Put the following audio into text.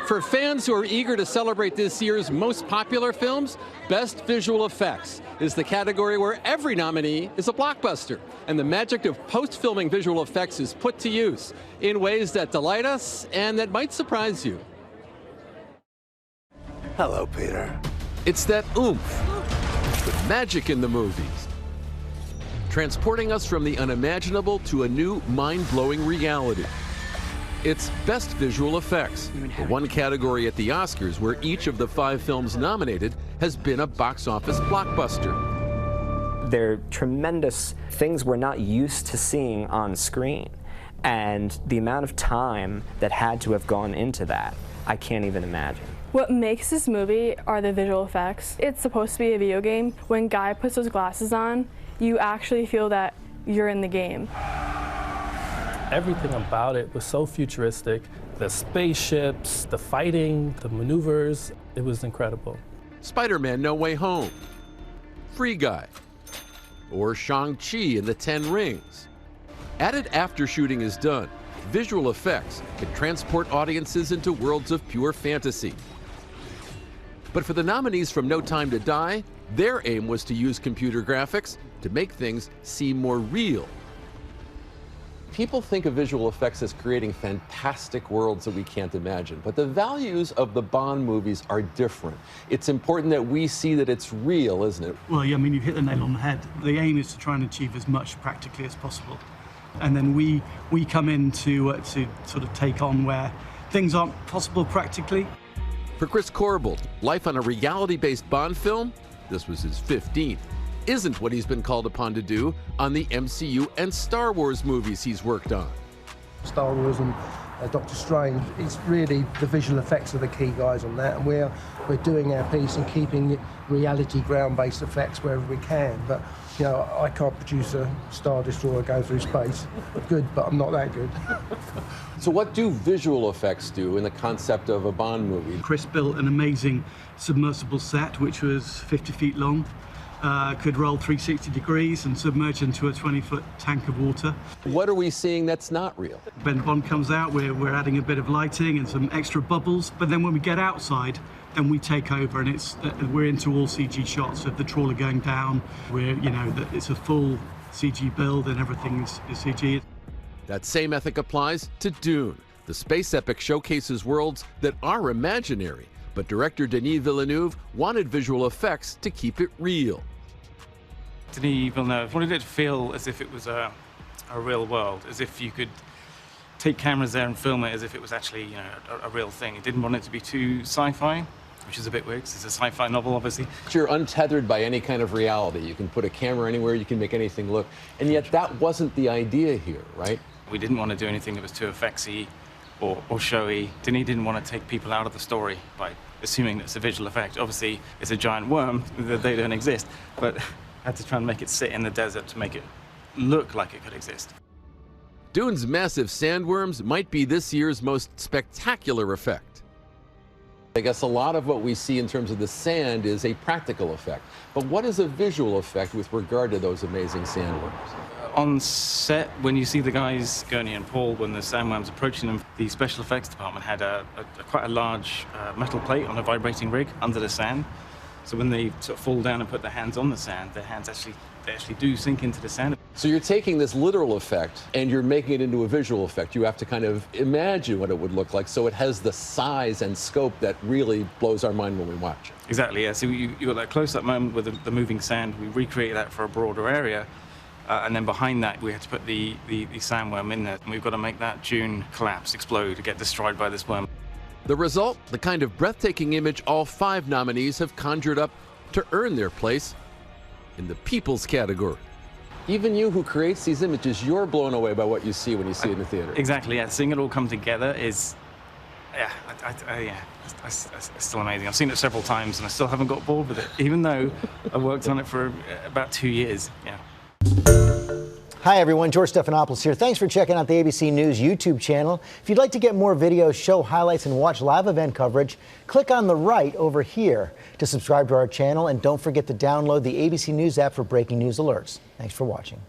For fans who are eager to celebrate this year's most popular films, Best Visual Effects is the category where every nominee is a blockbuster. And the magic of post-filming visual effects is put to use in ways that delight us and that might surprise you. Hello, Peter. It's that oomph, the magic in the movies, transporting us from the unimaginable to a new mind-blowing reality. It's Best Visual Effects, the one category at the Oscars where each of the 5 films nominated has been a box office blockbuster. They're tremendous things we're not used to seeing on screen. And the amount of time that had to have gone into that, I can't even imagine. What makes this movie are the visual effects. It's supposed to be a video game. When Guy puts those glasses on, you actually feel that you're in the game. Everything about it was so futuristic. The spaceships, the fighting, the maneuvers, it was incredible. Spider-Man No Way Home, Free Guy, or Shang-Chi and the Ten Rings. Added after shooting is done, visual effects can transport audiences into worlds of pure fantasy. But for the nominees from No Time to Die, their aim was to use computer graphics to make things seem more real. People think of visual effects as creating fantastic worlds that we can't imagine, but the values of the Bond movies are different. It's important that we see that it's real, isn't it? Well, yeah, I mean, you hit the nail on the head. The aim is to try and achieve as much practically as possible. And then we come in to sort of take on where things aren't possible practically. For Chris Corbould, life on a reality-based Bond film, this was his 15th, isn't what he's been called upon to do on the MCU and Star Wars movies he's worked on. Star Wars and Doctor Strange, it's really the visual effects are the key guys on that, and we're doing our piece and keeping reality ground-based effects wherever we can. But you know, I can't produce a Star Destroyer going through space. Good, but I'm not that good. So what do visual effects do in the concept of a Bond movie? Chris built an amazing submersible set, which was 50 feet long. Could roll 360 degrees and submerge into a 20-foot tank of water. What are we seeing that's not real? When Bond comes out, we're adding a bit of lighting and some extra bubbles, but then when we get outside, then we take over, and we're into all CG shots of the trawler going down. It's a full CG build, and everything is CG. That same ethic applies to Dune. The space epic showcases worlds that are imaginary, but director Denis Villeneuve wanted visual effects to keep it real. Denis Villeneuve wanted it to feel as if it was a real world, as if you could take cameras there and film it as if it was actually a real thing. He didn't want it to be too sci-fi, which is a bit weird because it's a sci-fi novel, obviously. You're untethered by any kind of reality. You can put a camera anywhere, you can make anything look, and yet that wasn't the idea here, right? We didn't want to do anything that was too effectsy or showy. Denis didn't want to take people out of the story by assuming that it's a visual effect. Obviously, it's a giant worm, they don't exist, but had to try and make it sit in the desert to make it look like it could exist. Dune's massive sandworms might be this year's most spectacular effect. I guess a lot of what we see in terms of the sand is a practical effect. But what is a visual effect with regard to those amazing sandworms? On set, when you see the guys, Gurney and Paul, when the sandworms approaching them, the special effects department had quite a large metal plate on a vibrating rig under the sand. So when they sort of fall down and put their hands on the sand, their hands actually do sink into the sand. So you're taking this literal effect and you're making it into a visual effect. You have to kind of imagine what it would look like, so it has the size and scope that really blows our mind when we watch it. Exactly, yeah. So you got that close-up moment with the moving sand. We recreated that for a broader area. And then behind that, we had to put the sandworm in there. And we've got to make that dune collapse, explode, get destroyed by this worm. The result, the kind of breathtaking image all 5 nominees have conjured up to earn their place in the people's category. Even you who creates these images, you're blown away by what you see when you see it in the theater. Exactly, yeah. Seeing it all come together is, it's still amazing. I've seen it several times and I still haven't got bored with it, even though I worked on it for about 2 years, yeah. Hi everyone, George Stephanopoulos here. Thanks for checking out the ABC News YouTube channel. If you'd like to get more videos, show highlights, and watch live event coverage, click on the right over here to subscribe to our channel, and don't forget to download the ABC News app for breaking news alerts. Thanks for watching.